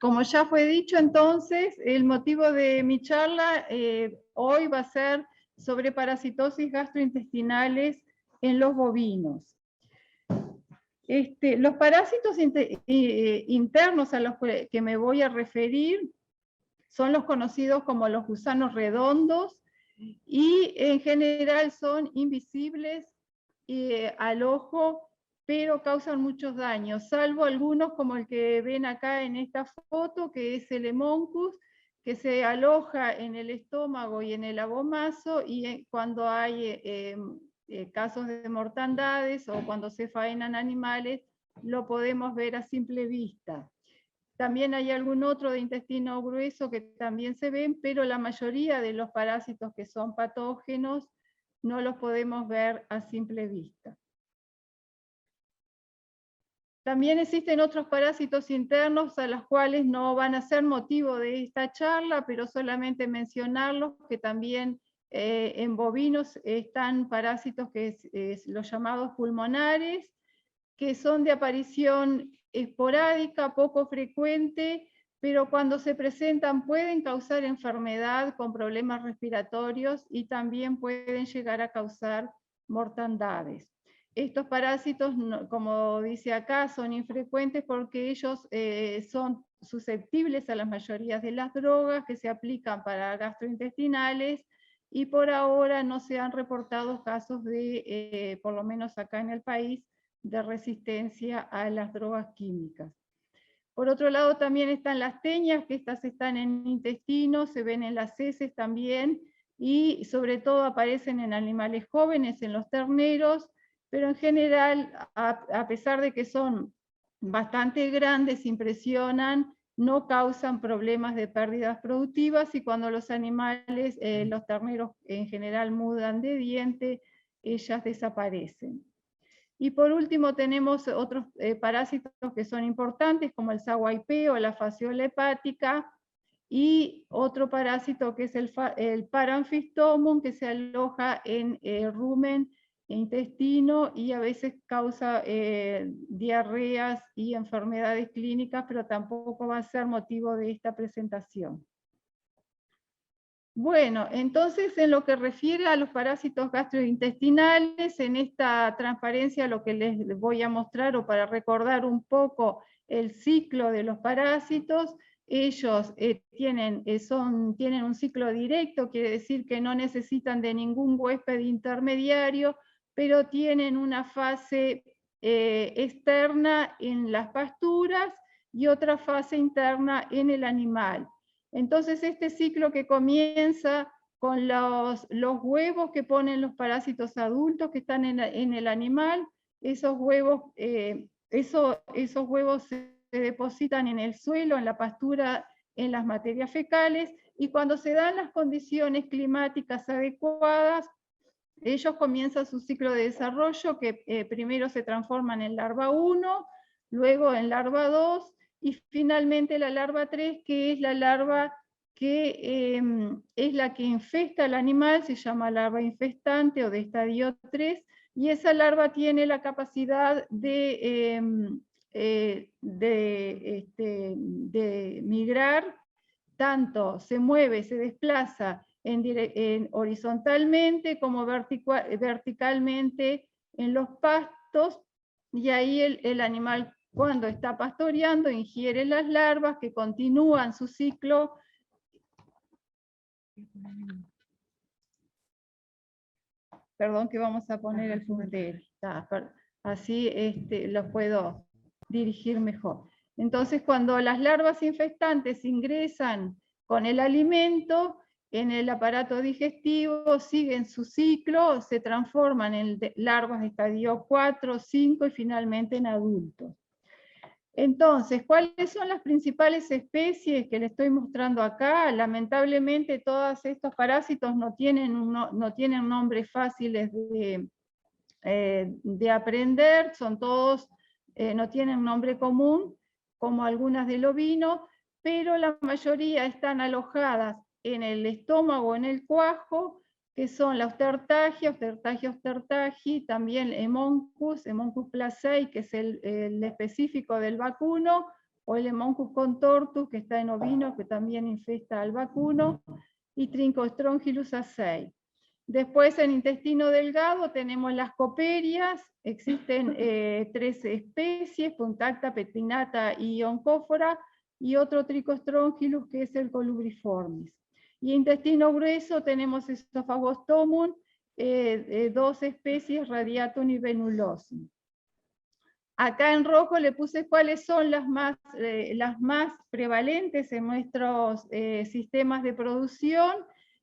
Como ya fue dicho, entonces, el motivo de mi charla hoy va a ser sobre parasitosis gastrointestinales en los bovinos. Los parásitos internos a los que me voy a referir son los conocidos como los gusanos redondos y en general son invisibles al ojo, pero causan muchos daños, salvo algunos como el que ven acá en esta foto, que es el Hemoncus, que se aloja en el estómago y en el abomazo, y cuando hay casos de mortandades o cuando se faenan animales, lo podemos ver a simple vista. También hay algún otro de intestino grueso que también se ven, pero la mayoría de los parásitos que son patógenos no los podemos ver a simple vista. También existen otros parásitos internos a los cuales no van a ser motivo de esta charla, pero solamente mencionarlos, que también en bovinos están parásitos que es los llamados pulmonares, que son de aparición esporádica, poco frecuente, pero cuando se presentan pueden causar enfermedad con problemas respiratorios y también pueden llegar a causar mortandades. Estos parásitos, como dice acá, son infrecuentes porque ellos son susceptibles a las mayorías de las drogas que se aplican para gastrointestinales y por ahora no se han reportado casos de, por lo menos acá en el país, de resistencia a las drogas químicas. Por otro lado también están las teñas, que estas están en intestino, se ven en las heces también, y sobre todo aparecen en animales jóvenes, en los terneros, pero en general, a pesar de que son bastante grandes, impresionan, no causan problemas de pérdidas productivas, y cuando los animales, los terneros en general mudan de diente, ellas desaparecen. Y por último tenemos otros parásitos que son importantes, como el SAWIP o la fasciola hepática, y otro parásito que es el Paramphystomum, que se aloja en rumen e intestino y a veces causa diarreas y enfermedades clínicas, pero tampoco va a ser motivo de esta presentación. Bueno, entonces en lo que refiere a los parásitos gastrointestinales, en esta transparencia lo que les voy a mostrar, o para recordar un poco el ciclo de los parásitos, ellos tienen un ciclo directo, quiere decir que no necesitan de ningún huésped intermediario, pero tienen una fase externa en las pasturas y otra fase interna en el animal. Entonces este ciclo que comienza con los huevos que ponen los parásitos adultos que están en el animal, esos huevos se depositan en el suelo, en la pastura, en las materias fecales, y cuando se dan las condiciones climáticas adecuadas, ellos comienzan su ciclo de desarrollo, que primero se transforman en larva 1, luego en larva 2, y finalmente la larva 3, que es la larva que es la que infesta al animal, se llama larva infestante o de estadio 3, y esa larva tiene la capacidad de migrar, tanto se mueve, se desplaza horizontalmente como verticalmente en los pastos, y ahí el animal, cuando está pastoreando, ingiere las larvas que continúan su ciclo. Perdón, que vamos a poner el puntel, así lo puedo dirigir mejor. Entonces, cuando las larvas infestantes ingresan con el alimento en el aparato digestivo, siguen su ciclo, se transforman en larvas de estadio 4, 5 y finalmente en adultos. Entonces, ¿cuáles son las principales especies que les estoy mostrando acá? Lamentablemente todos estos parásitos no tienen nombres fáciles de aprender, son todos, no tienen nombre común, como algunas del ovino, pero la mayoría están alojadas en el estómago, en el cuajo, que son la Ostertagia ostertagi, también Hemoncus placei, que es el específico del vacuno, o el Hemoncus contortus, que está en ovinos, que también infesta al vacuno, y Trichostrongylus A6. Después en intestino delgado tenemos las coperias, existen 3 especies, Punctata, Petrinata y Oncófora, y otro Trichostrongylus que es el Colubriformis. Y intestino grueso tenemos Esophagostomum, 2 especies, Radiatum y Venulosum. Acá en rojo le puse cuáles son las más prevalentes en nuestros sistemas de producción,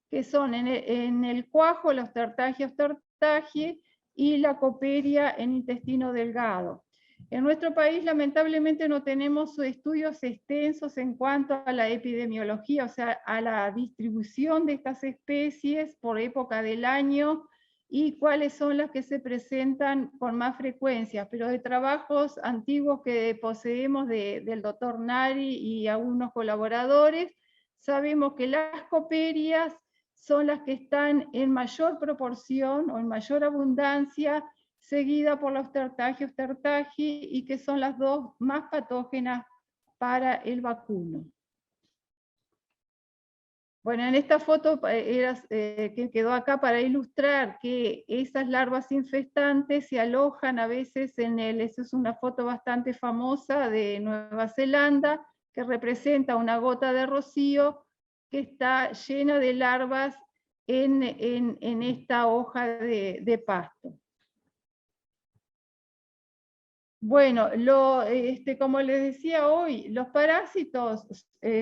que son en el cuajo, los Tertagios tertagie y la coperia en intestino delgado. En nuestro país lamentablemente no tenemos estudios extensos en cuanto a la epidemiología, o sea, a la distribución de estas especies por época del año, y cuáles son las que se presentan con más frecuencia, pero de trabajos antiguos que poseemos del doctor Nari y algunos colaboradores, sabemos que las coperias son las que están en mayor proporción o en mayor abundancia, seguida por los Tertagios tertagi, y que son las 2 más patógenas para el vacuno. Bueno, en esta foto que quedó acá para ilustrar que esas larvas infestantes se alojan a veces esa es una foto bastante famosa de Nueva Zelanda, que representa una gota de rocío que está llena de larvas en esta hoja de pasto. Bueno, como les decía hoy, los parásitos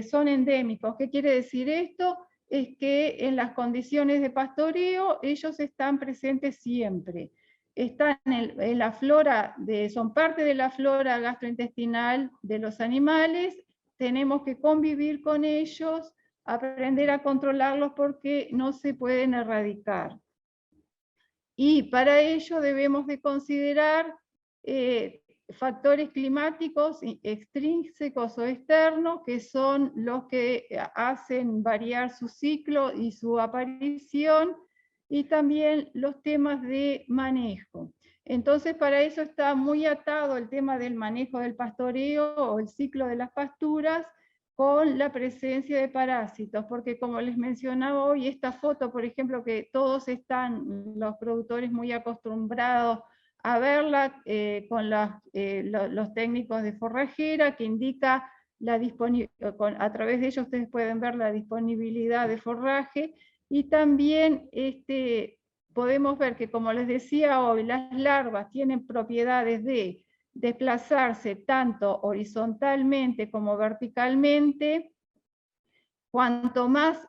son endémicos. ¿Qué quiere decir esto? Es que en las condiciones de pastoreo ellos están presentes siempre. Están en la flora, son parte de la flora gastrointestinal de los animales. Tenemos que convivir con ellos, aprender a controlarlos porque no se pueden erradicar. Y para ello debemos de considerar factores climáticos extrínsecos o externos, que son los que hacen variar su ciclo y su aparición, y también los temas de manejo. Entonces, para eso está muy atado el tema del manejo del pastoreo o el ciclo de las pasturas con la presencia de parásitos, porque como les mencionaba hoy, esta foto, por ejemplo, que todos están, los productores, muy acostumbrados a verla con los técnicos de forrajera, que indica a través de ellos ustedes pueden ver la disponibilidad de forraje, y también podemos ver que, como les decía hoy, las larvas tienen propiedades de desplazarse tanto horizontalmente como verticalmente. Cuanto más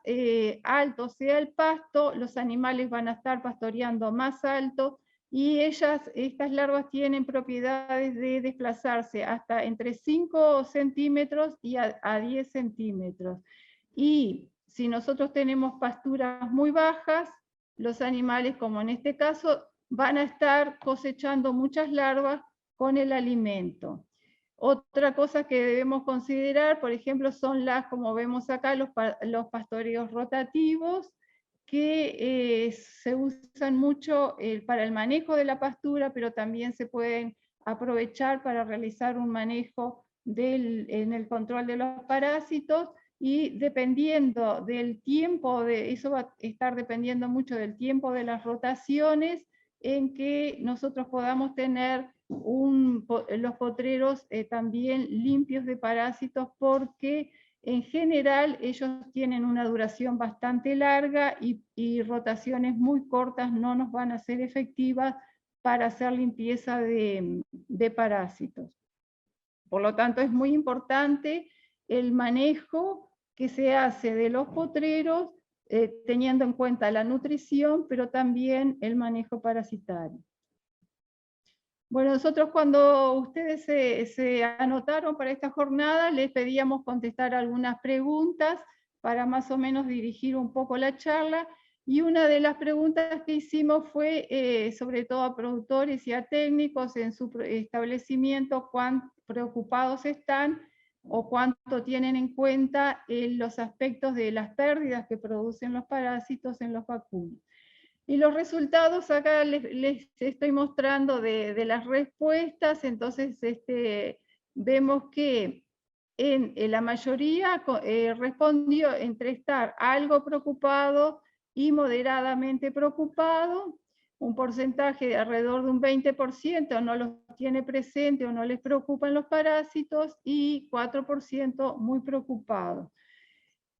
alto sea el pasto, los animales van a estar pastoreando más alto, y estas larvas tienen propiedades de desplazarse hasta entre 5 centímetros y a 10 centímetros. Y si nosotros tenemos pasturas muy bajas, los animales, como en este caso, van a estar cosechando muchas larvas con el alimento. Otra cosa que debemos considerar, por ejemplo, son como vemos acá, los pastoreos rotativos, que se usan mucho para el manejo de la pastura, pero también se pueden aprovechar para realizar un manejo en el control de los parásitos, y dependiendo del tiempo, eso va a estar dependiendo mucho del tiempo de las rotaciones, en que nosotros podamos tener los potreros también limpios de parásitos, porque en general ellos tienen una duración bastante larga, y rotaciones muy cortas no nos van a ser efectivas para hacer limpieza de parásitos. Por lo tanto, es muy importante el manejo que se hace de los potreros, teniendo en cuenta la nutrición, pero también el manejo parasitario. Bueno, nosotros, cuando ustedes se anotaron para esta jornada, les pedíamos contestar algunas preguntas para más o menos dirigir un poco la charla, y una de las preguntas que hicimos fue, sobre todo a productores y a técnicos en su establecimiento, cuán preocupados están o cuánto tienen en cuenta los aspectos de las pérdidas que producen los parásitos en los vacunos. Y los resultados acá les estoy mostrando de las respuestas. Entonces vemos que en la mayoría respondió entre estar algo preocupado y moderadamente preocupado. Un porcentaje de alrededor de un 20% no los tiene presente o no les preocupan los parásitos, y 4% muy preocupados.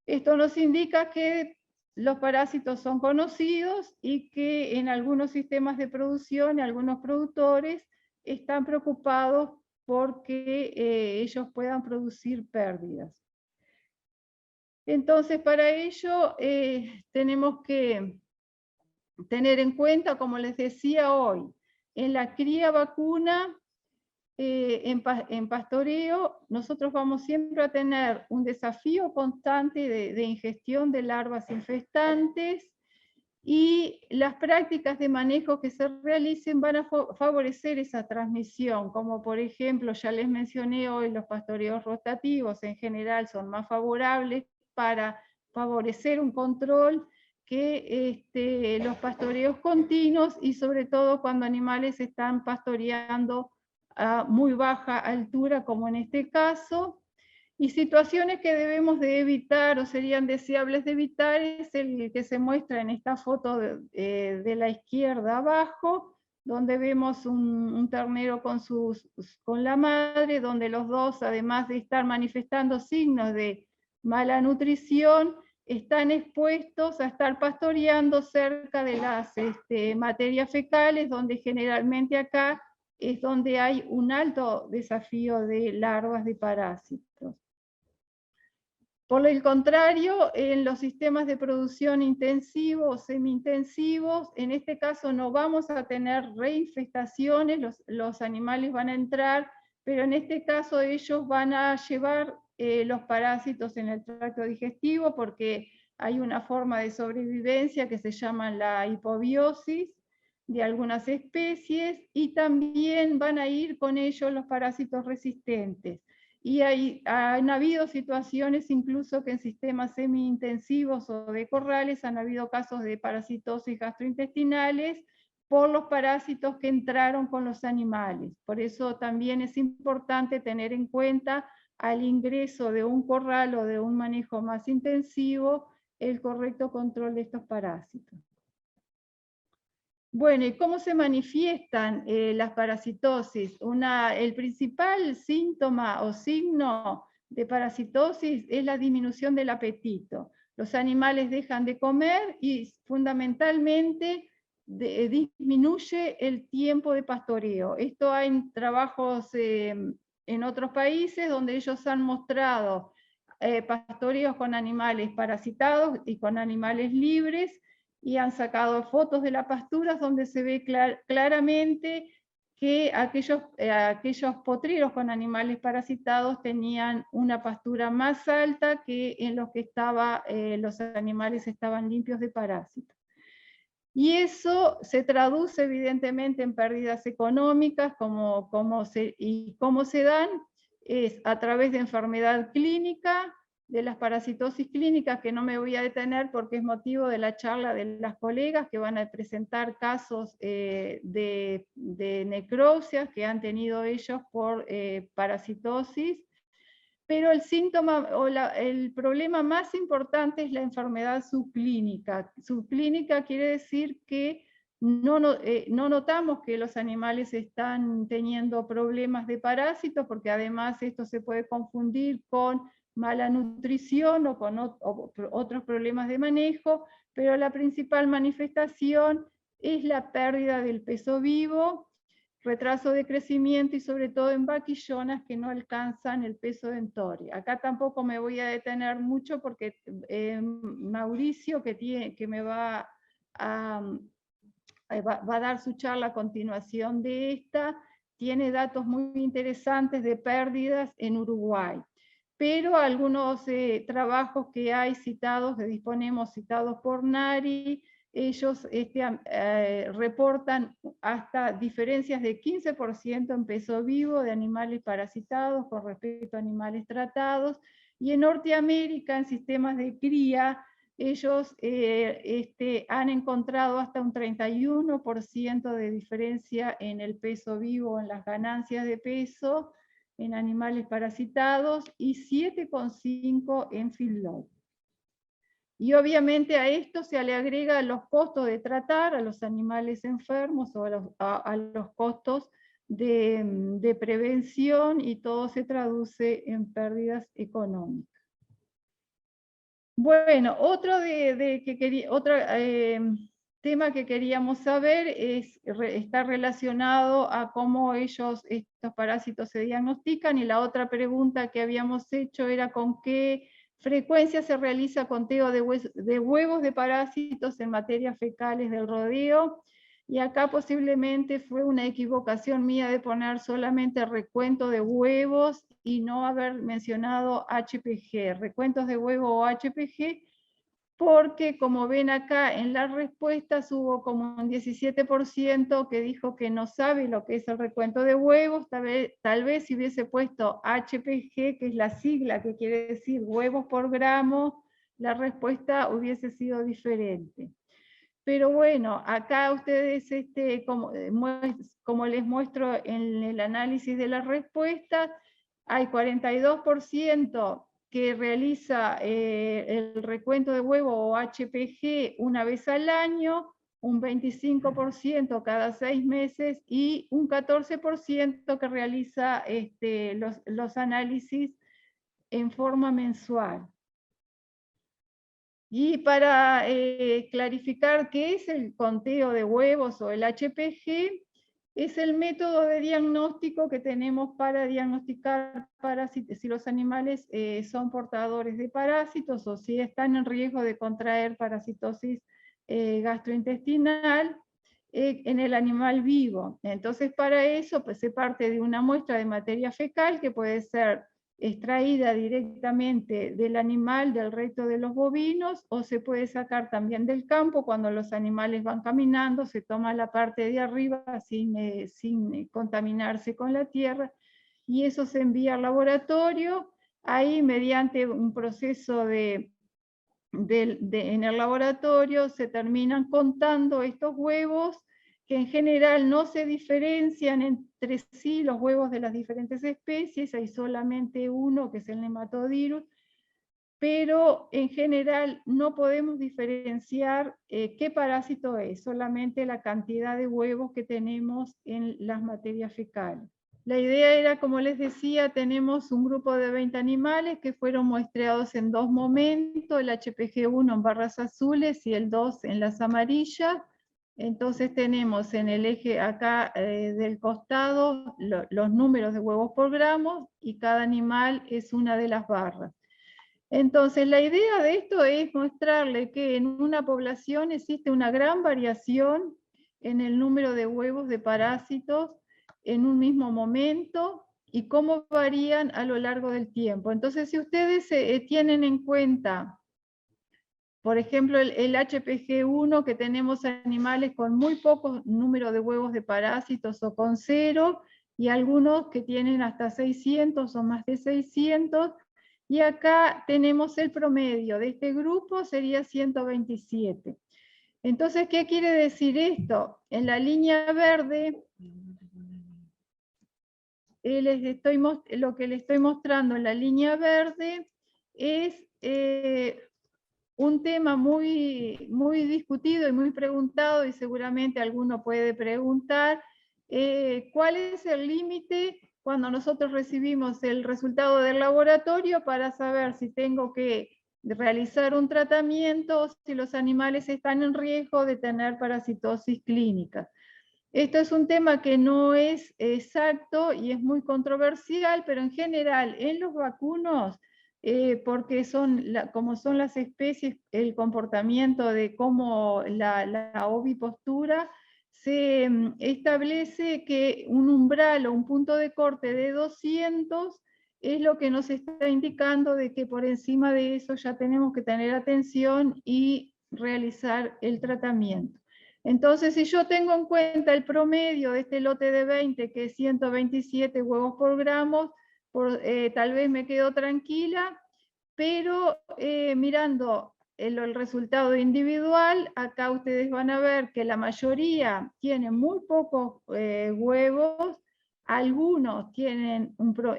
Esto nos indica que los parásitos son conocidos y que en algunos sistemas de producción, algunos productores están preocupados porque ellos puedan producir pérdidas. Entonces, para ello tenemos que tener en cuenta, como les decía hoy, en la cría vacuna, en pastoreo, nosotros vamos siempre a tener un desafío constante de ingestión de larvas infestantes, y las prácticas de manejo que se realicen van a favorecer esa transmisión, como por ejemplo, ya les mencioné hoy, los pastoreos rotativos en general son más favorables para favorecer un control que los pastoreos continuos, y sobre todo cuando animales están pastoreando a muy baja altura, como en este caso. Y situaciones que debemos de evitar o serían deseables de evitar es el que se muestra en esta foto de la izquierda abajo, donde vemos un ternero con la madre, donde los dos, además de estar manifestando signos de mala nutrición, están expuestos a estar pastoreando cerca de las materias fecales, donde generalmente acá es donde hay un alto desafío de larvas de parásitos. Por el contrario, en los sistemas de producción intensivos o semi-intensivos, en este caso no vamos a tener reinfestaciones, los animales van a entrar, pero en este caso ellos van a llevar los parásitos en el tracto digestivo, porque hay una forma de sobrevivencia que se llama la hipobiosis de algunas especies, y también van a ir con ellos los parásitos resistentes. Y han habido situaciones incluso que en sistemas semi-intensivos o de corrales han habido casos de parasitosis gastrointestinales por los parásitos que entraron con los animales. Por eso también es importante tener en cuenta al ingreso de un corral o de un manejo más intensivo el correcto control de estos parásitos. Bueno, ¿y cómo se manifiestan las parasitosis? El principal síntoma o signo de parasitosis es la disminución del apetito. Los animales dejan de comer y fundamentalmente disminuye el tiempo de pastoreo. Esto hay en trabajos en otros países donde ellos han mostrado pastoreos con animales parasitados y con animales libres, y han sacado fotos de las pasturas donde se ve claramente que aquellos potreros con animales parasitados tenían una pastura más alta que en los que los animales estaban limpios de parásitos. Y eso se traduce evidentemente en pérdidas económicas, cómo se dan, es a través de enfermedad clínica, de las parasitosis clínicas, que no me voy a detener porque es motivo de la charla de las colegas que van a presentar casos de necropsias que han tenido ellos por parasitosis. Pero el síntoma o el problema más importante es la enfermedad subclínica. Subclínica quiere decir que no notamos que los animales están teniendo problemas de parásitos, porque además esto se puede confundir con mala nutrición o con otros problemas de manejo, pero la principal manifestación es la pérdida del peso vivo, retraso de crecimiento y sobre todo en vaquillonas que no alcanzan el peso dentorio. Acá tampoco me voy a detener mucho porque Mauricio, que me va a dar su charla a continuación de esta, tiene datos muy interesantes de pérdidas en Uruguay. Pero algunos trabajos que hay citados, que disponemos citados por NARI, ellos reportan hasta diferencias de 15% en peso vivo de animales parasitados con respecto a animales tratados, y en Norteamérica, en sistemas de cría, ellos han encontrado hasta un 31% de diferencia en el peso vivo, en las ganancias de peso, en animales parasitados y 7,5 en feedlot. Y obviamente a esto se le agrega los costos de tratar a los animales enfermos o a los costos de prevención, y todo se traduce en pérdidas económicas. Bueno, otro tema que queríamos saber está relacionado a cómo estos parásitos se diagnostican, y la otra pregunta que habíamos hecho era con qué frecuencia se realiza conteo de huevos de parásitos en materias fecales del rodeo. Y acá posiblemente fue una equivocación mía de poner solamente recuento de huevos y no haber mencionado HPG, recuentos de huevo o HPG, porque como ven acá en las respuestas hubo como un 17% que dijo que no sabe lo que es el recuento de huevos. Tal vez si hubiese puesto HPG, que es la sigla que quiere decir huevos por gramo, la respuesta hubiese sido diferente. Pero bueno, acá ustedes, como les muestro en el análisis de las respuestas, hay 42% que realiza el recuento de huevo o HPG una vez al año, un 25% cada 6 meses y un 14% que realiza los análisis en forma mensual. Y para clarificar qué es el conteo de huevos o el HPG, es el método de diagnóstico que tenemos para diagnosticar si los animales son portadores de parásitos o si están en riesgo de contraer parasitosis gastrointestinal en el animal vivo. Entonces, para eso pues, se parte de una muestra de materia fecal que puede ser extraída directamente del animal, del recto de los bovinos, o se puede sacar también del campo cuando los animales van caminando, se toma la parte de arriba sin contaminarse con la tierra, y eso se envía al laboratorio. Ahí, mediante un proceso en el laboratorio, se terminan contando estos huevos, que en general no se diferencian entre sí los huevos de las diferentes especies, hay solamente uno que es el Nematodirus, pero en general no podemos diferenciar qué parásito es, solamente la cantidad de huevos que tenemos en las materias fecales. La idea era, como les decía, tenemos un grupo de 20 animales que fueron muestreados en 2 momentos, el HPG1 en barras azules y el 2 en las amarillas. Entonces tenemos en el eje acá del costado los números de huevos por gramo, y cada animal es una de las barras. Entonces la idea de esto es mostrarle que en una población existe una gran variación en el número de huevos de parásitos en un mismo momento y cómo varían a lo largo del tiempo. Entonces, si ustedes tienen en cuenta, por ejemplo, el HPG1, que tenemos animales con muy poco número de huevos de parásitos o con 0, y algunos que tienen hasta 600 o más de 600, y acá tenemos el promedio de este grupo, sería 127. Entonces, ¿qué quiere decir esto? En la línea verde, lo que les estoy mostrando en la línea verde es un tema muy, muy discutido y muy preguntado, y seguramente alguno puede preguntar, ¿cuál es el límite cuando nosotros recibimos el resultado del laboratorio para saber si tengo que realizar un tratamiento o si los animales están en riesgo de tener parasitosis clínica? Esto es un tema que no es exacto y es muy controversial, pero en general en los vacunos, porque como son las especies, el comportamiento de cómo la ovipostura, se establece que un umbral o un punto de corte de 200 es lo que nos está indicando de que por encima de eso ya tenemos que tener atención y realizar el tratamiento. Entonces, si yo tengo en cuenta el promedio de este lote de 20, que es 127 huevos por gramo, tal vez me quedo tranquila, pero mirando el resultado individual, acá ustedes van a ver que la mayoría tiene muy pocos huevos, algunos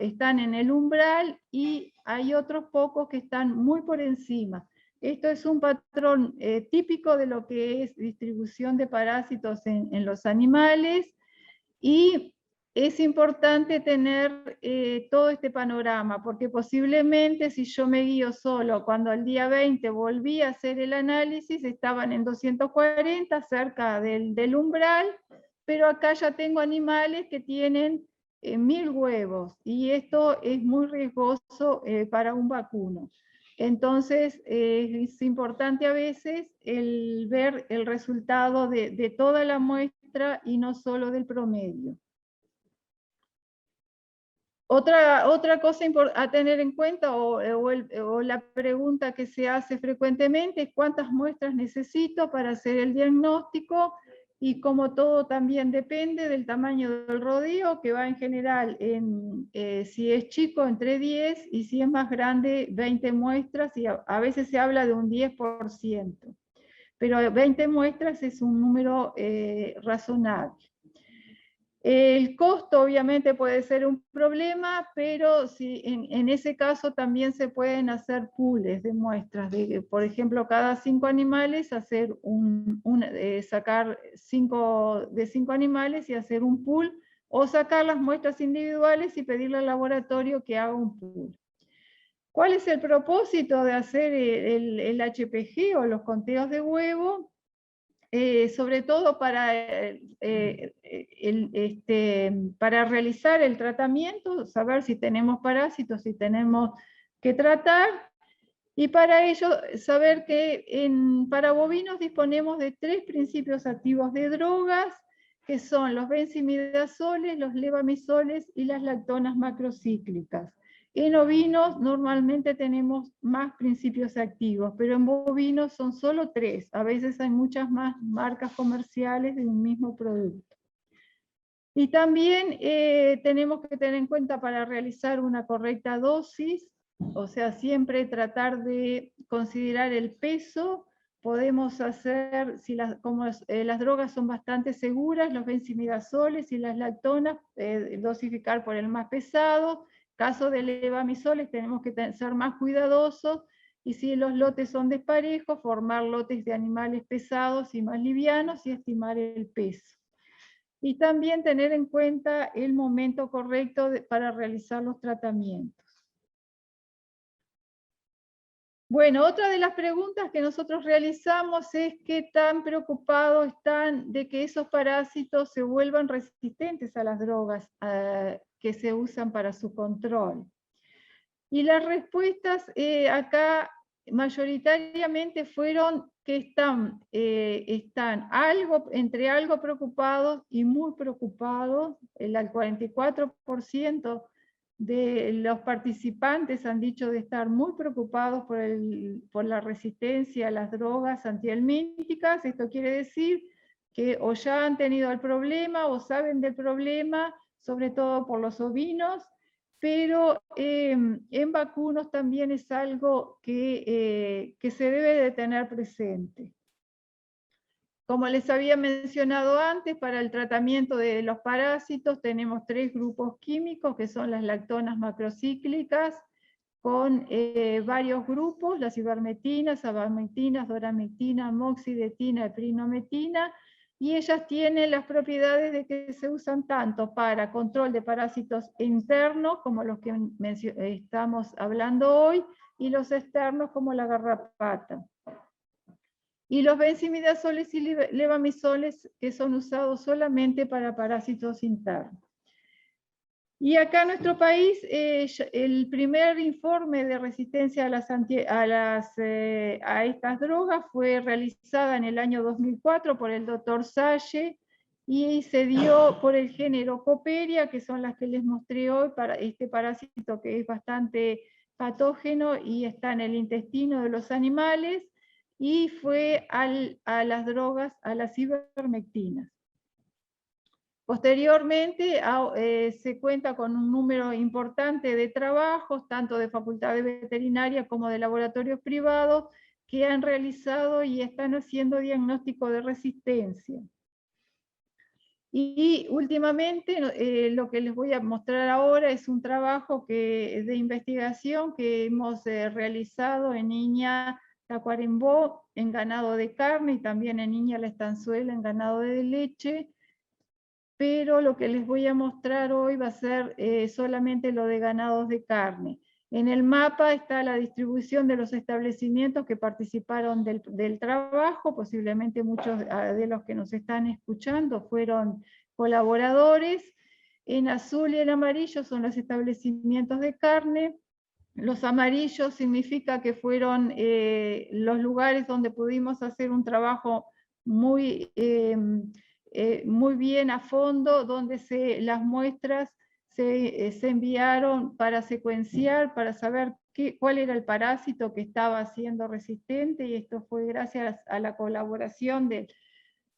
están en el umbral y hay otros pocos que están muy por encima. Esto es un patrón típico de lo que es distribución de parásitos en los animales, y es importante tener todo este panorama, porque posiblemente si yo me guío solo, cuando al día 20 volví a hacer el análisis, estaban en 240, cerca del umbral, pero acá ya tengo animales que tienen 1000 huevos, y esto es muy riesgoso para un vacuno. Entonces, es importante a veces ver el resultado de toda la muestra y no solo del promedio. Otra cosa a tener en cuenta, o la pregunta que se hace frecuentemente, es cuántas muestras necesito para hacer el diagnóstico, y como todo también depende del tamaño del rodeo, que va en general, si es chico, entre 10, y si es más grande, 20 muestras, y a veces se habla de un 10%. Pero 20 muestras es un número razonable. El costo obviamente puede ser un problema, pero en ese caso también se pueden hacer pools de muestras, por ejemplo, cada 5 animales hacer sacar 5 de 5 animales y hacer un pool, o sacar las muestras individuales y pedirle al laboratorio que haga un pool. ¿Cuál es el propósito de hacer el HPG o los conteos de huevo? Sobre todo para realizar el tratamiento, saber si tenemos parásitos, si tenemos que tratar, y para ello saber que para bovinos disponemos de 3 principios activos de drogas, que son los benzimidazoles, los levamisoles y las lactonas macrocíclicas. En ovinos normalmente tenemos más principios activos, pero en bovinos son solo 3. A veces hay muchas más marcas comerciales de un mismo producto. Y también tenemos que tener en cuenta, para realizar una correcta dosis, o sea, siempre tratar de considerar el peso. Podemos hacer, como las drogas son bastante seguras, los benzimidazoles y las lactonas, dosificar por el más pesado. Caso de levamisoles tenemos que ser más cuidadosos, y si los lotes son desparejos, formar lotes de animales pesados y más livianos y estimar el peso. Y también tener en cuenta el momento correcto para realizar los tratamientos. Bueno, otra de las preguntas que nosotros realizamos es qué tan preocupados están de que esos parásitos se vuelvan resistentes a las drogas que se usan para su control. Y las respuestas acá mayoritariamente fueron que están entre algo preocupados y muy preocupados. El 44% de los participantes han dicho de estar muy preocupados por la resistencia a las drogas antihelmínticas. Esto quiere decir que o ya han tenido el problema o saben del problema, sobre todo por los ovinos, pero en vacunos también es algo que se debe de tener presente. Como les había mencionado antes, para el tratamiento de los parásitos tenemos 3 grupos químicos, que son las lactonas macrocíclicas, con varios grupos: las ivermectinas, abamectinas, doramectina, amoxicilina, eprinometina, y ellas tienen las propiedades de que se usan tanto para control de parásitos internos, como los que estamos hablando hoy, y los externos, como la garrapata. Y los benzimidazoles y levamisoles, que son usados solamente para parásitos internos. Y acá en nuestro país, el primer informe de resistencia a estas drogas fue realizada en el año 2004 por el doctor Salle, y se dio por el género Coperia, que son las que les mostré hoy, para este parásito que es bastante patógeno y está en el intestino de los animales, y fue a las drogas, a las ivermectinas. Posteriormente se cuenta con un número importante de trabajos, tanto de facultades veterinarias como de laboratorios privados, que han realizado y están haciendo diagnóstico de resistencia. Y últimamente lo que les voy a mostrar ahora es un trabajo de investigación que hemos realizado en Niña Tacuarembó, en ganado de carne, y también en Niña La Estanzuela, en ganado de leche. Pero lo que les voy a mostrar hoy va a ser solamente lo de ganados de carne. En el mapa está la distribución de los establecimientos que participaron del trabajo. Posiblemente muchos de los que nos están escuchando fueron colaboradores. En azul y en amarillo son los establecimientos de carne. Los amarillos significa que fueron los lugares donde pudimos hacer un trabajo muy, muy bien a fondo, donde las muestras se enviaron para secuenciar, para saber cuál era el parásito que estaba siendo resistente, y esto fue gracias a la colaboración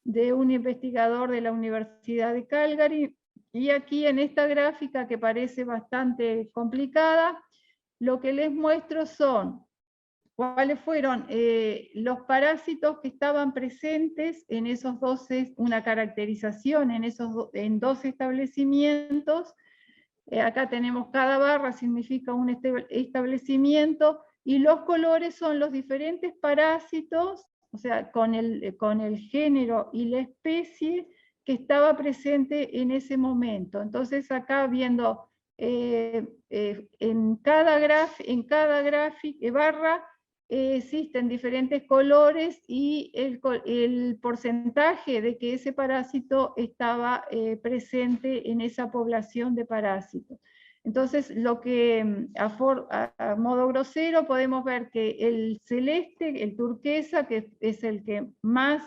de un investigador de la Universidad de Calgary. Y aquí en esta gráfica, que parece bastante complicada, lo que les muestro son cuáles fueron los parásitos que estaban presentes en esos 12, una caracterización en 12 establecimientos. Acá tenemos cada barra, significa un establecimiento, y los colores son los diferentes parásitos, o sea, con el género y la especie que estaba presente en ese momento. Entonces acá viendo en cada barra existen diferentes colores y el porcentaje de que ese parásito estaba presente en esa población de parásitos. Entonces, lo que a modo grosero podemos ver que el celeste, el turquesa, que es el que más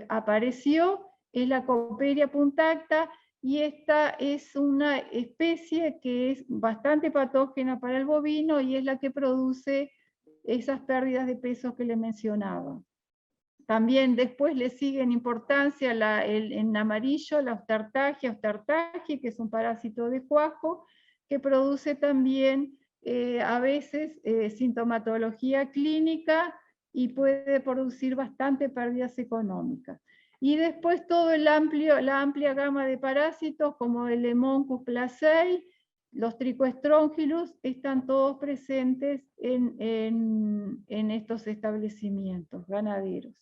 apareció, es la Coppelia punctata, y esta es una especie que es bastante patógena para el bovino y es la que produce esas pérdidas de peso que le mencionaba. También después le sigue en importancia en amarillo la Ostartagia, que es un parásito de cuajo, que produce también a veces sintomatología clínica y puede producir bastante pérdidas económicas. Y después la amplia gama de parásitos como el Lemoncus placei, los Trichostrongylus, están todos presentes en estos establecimientos ganaderos.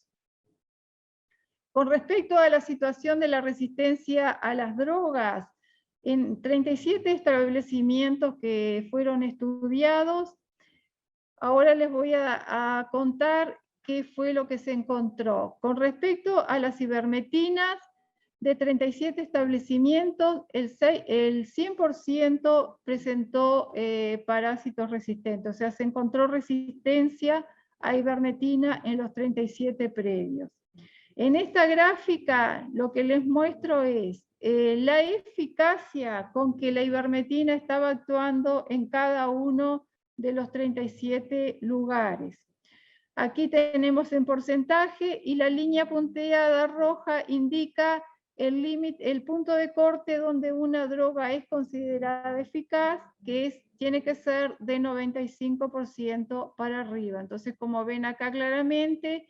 Con respecto a la situación de la resistencia a las drogas, en 37 establecimientos que fueron estudiados, ahora les voy a contar qué fue lo que se encontró. Con respecto a las ivermectinas, de 37 establecimientos, el 100% presentó parásitos resistentes, o sea, se encontró resistencia a ivermectina en los 37 previos. En esta gráfica lo que les muestro es la eficacia con que la ivermectina estaba actuando en cada uno de los 37 lugares. Aquí tenemos en porcentaje, y la línea punteada roja indica el punto de corte donde una droga es considerada eficaz, que tiene que ser de 95% para arriba. Entonces, como ven acá claramente,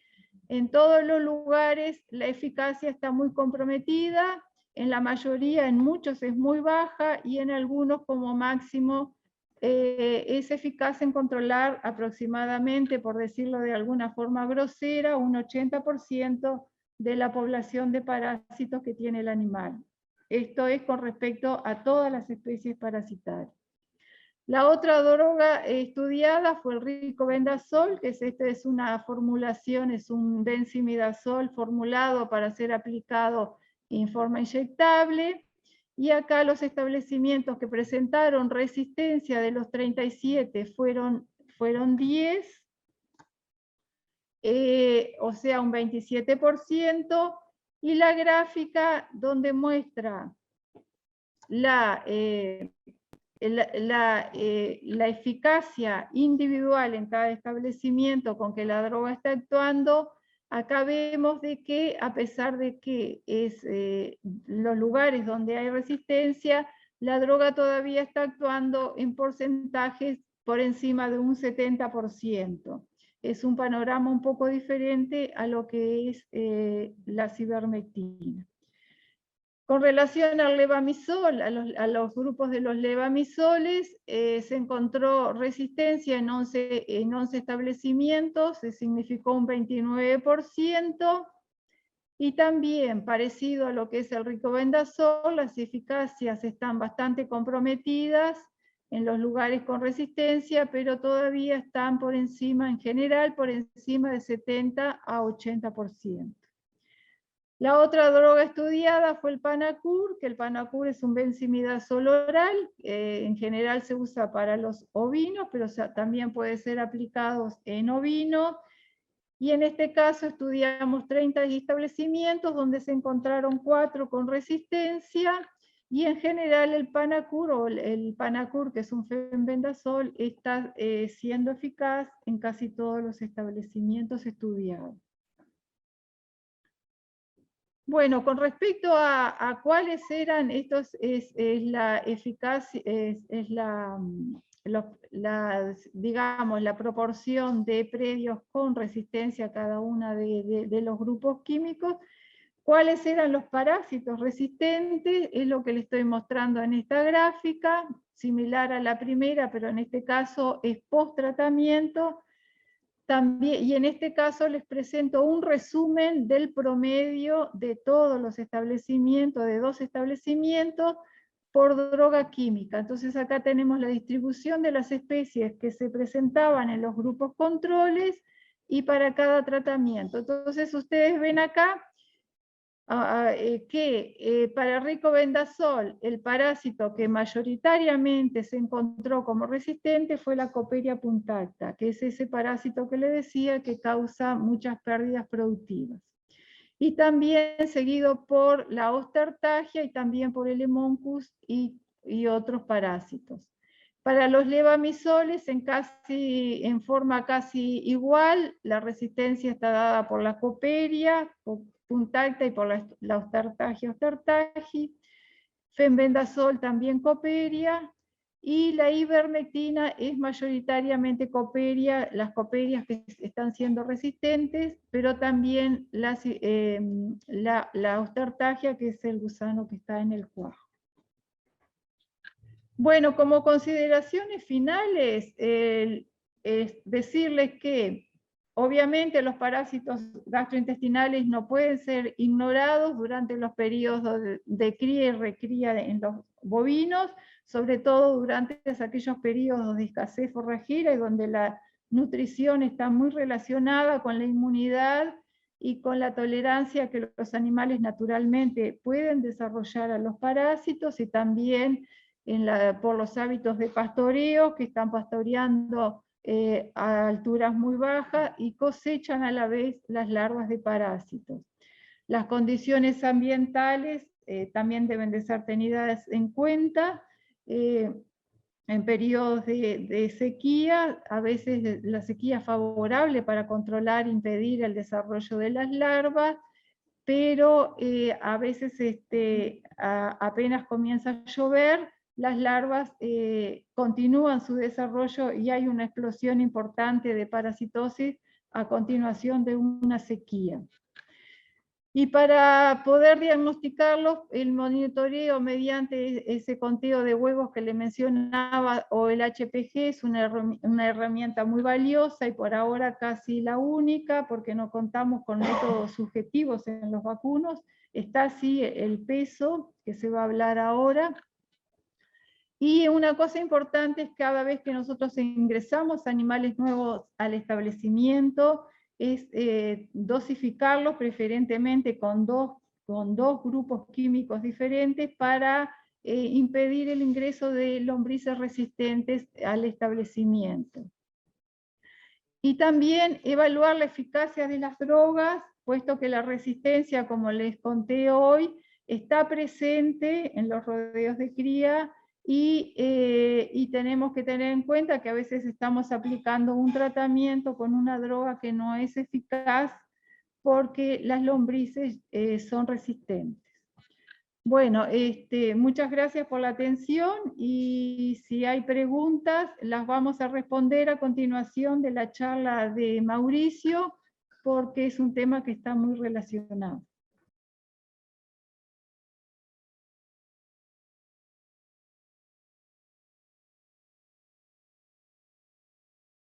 en todos los lugares la eficacia está muy comprometida, en la mayoría, en muchos es muy baja, y en algunos como máximo es eficaz en controlar aproximadamente, por decirlo de alguna forma grosera, un 80% de la población de parásitos que tiene el animal. Esto es con respecto a todas las especies parasitarias. La otra droga estudiada fue el ricobendazol, que es una formulación, es un benzimidazol formulado para ser aplicado en forma inyectable. Y acá los establecimientos que presentaron resistencia de los 37 fueron 10, o sea, un 27%, y la gráfica donde muestra la eficacia individual en cada establecimiento con que la droga está actuando, acá vemos de que, a pesar de que es los lugares donde hay resistencia, la droga todavía está actuando en porcentajes por encima de un 70%. Es un panorama un poco diferente a lo que es la ivermectina. Con relación al levamisol, a los grupos de los levamisoles, se encontró resistencia en 11 establecimientos, se significó un 29%, y también, parecido a lo que es el ricobendazol, las eficacias están bastante comprometidas en los lugares con resistencia, pero todavía están por encima, en general, por encima de 70 a 80%. La otra droga estudiada fue el Panacur, que el Panacur es un benzimidazol oral, en general se usa para los ovinos, pero también puede ser aplicado en ovinos. Y en este caso estudiamos 30 establecimientos donde se encontraron 4 con resistencia, y en general el Panacur, que es un fenbendazol, está siendo eficaz en casi todos los establecimientos estudiados. Bueno, con respecto a cuáles eran estos, es la eficacia, digamos, la proporción de predios con resistencia a cada uno de los grupos químicos. ¿Cuáles eran los parásitos resistentes? Es lo que les estoy mostrando en esta gráfica, similar a la primera, pero en este caso es post-tratamiento. También, y en este caso les presento un resumen del promedio de todos los establecimientos, de 2 establecimientos, por droga química. Entonces acá tenemos la distribución de las especies que se presentaban en los grupos controles y para cada tratamiento. Entonces ustedes ven acá que para el ricobendazol, el parásito que mayoritariamente se encontró como resistente fue la Coperia punctata, que es ese parásito que le decía que causa muchas pérdidas productivas. Y también seguido por la Ostertagia y también por el Hemoncus y otros parásitos. Para los levamisoles, en forma casi igual, la resistencia está dada por la Coperia punctata y por la Ostertagia ostertagi, fenbendazol también Coperia, y la ivermectina es mayoritariamente Coperia, las Coperias que están siendo resistentes, pero también la Ostertagia, que es el gusano que está en el cuajo. Bueno, como consideraciones finales, es decirles que obviamente los parásitos gastrointestinales no pueden ser ignorados durante los periodos de cría y recría en los bovinos, sobre todo durante aquellos periodos de escasez forrajera y donde la nutrición está muy relacionada con la inmunidad y con la tolerancia que los animales naturalmente pueden desarrollar a los parásitos, y también por los hábitos de pastoreo, que están pastoreando a alturas muy bajas y cosechan a la vez las larvas de parásitos. Las condiciones ambientales también deben de ser tenidas en cuenta. En periodos de sequía, a veces la sequía es favorable para controlar e impedir el desarrollo de las larvas, pero a veces apenas comienza a llover, las larvas continúan su desarrollo y hay una explosión importante de parasitosis a continuación de una sequía. Y para poder diagnosticarlos, el monitoreo mediante ese conteo de huevos que le mencionaba, o el HPG, es una herramienta muy valiosa y por ahora casi la única, porque no contamos con métodos subjetivos en los vacunos. Está así el peso, que se va a hablar ahora. Y una cosa importante es que cada vez que nosotros ingresamos animales nuevos al establecimiento, es dosificarlos preferentemente con dos grupos químicos diferentes para impedir el ingreso de lombrices resistentes al establecimiento. Y también evaluar la eficacia de las drogas, puesto que la resistencia, como les conté hoy, está presente en los rodeos de cría, y tenemos que tener en cuenta que a veces estamos aplicando un tratamiento con una droga que no es eficaz porque las lombrices son resistentes. Bueno, muchas gracias por la atención, y si hay preguntas las vamos a responder a continuación de la charla de Mauricio, porque es un tema que está muy relacionado.